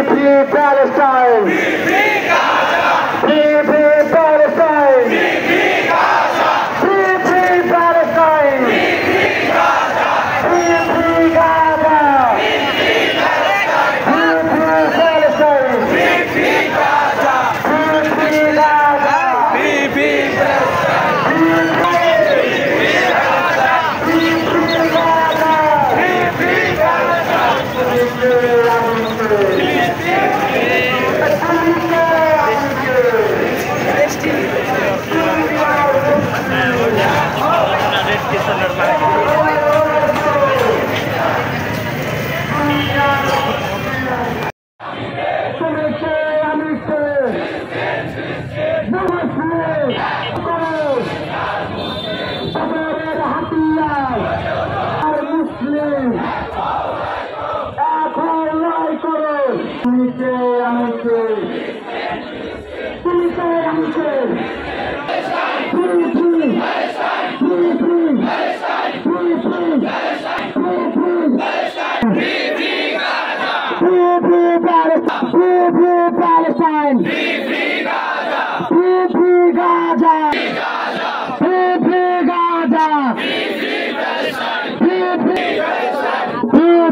free Palestine! Free Palestine! Free Palestine! Free Gaza! Free Gaza! Free Palestine! Free Gaza! Free Gaza! Palestine! Free Gaza! Free Gaza! Free Gaza!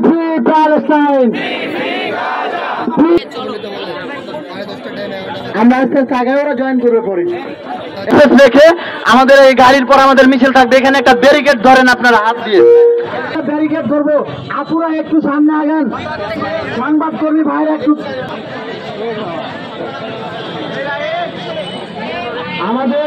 Free Palestine! আমরা আজকে সাগাওরা join করবে পরে দেখে আমাদের এই গাড়ির পর আমাদের মিছিল থাকবে। এখানে একটা ব্যারিকেড ধরেন আপনারা হাত দিয়ে ব্যারিকেড ধরবো। আপুরা একটু সামনে আগান, সংবাদ কর্মী ভাইরা একটু আমাদের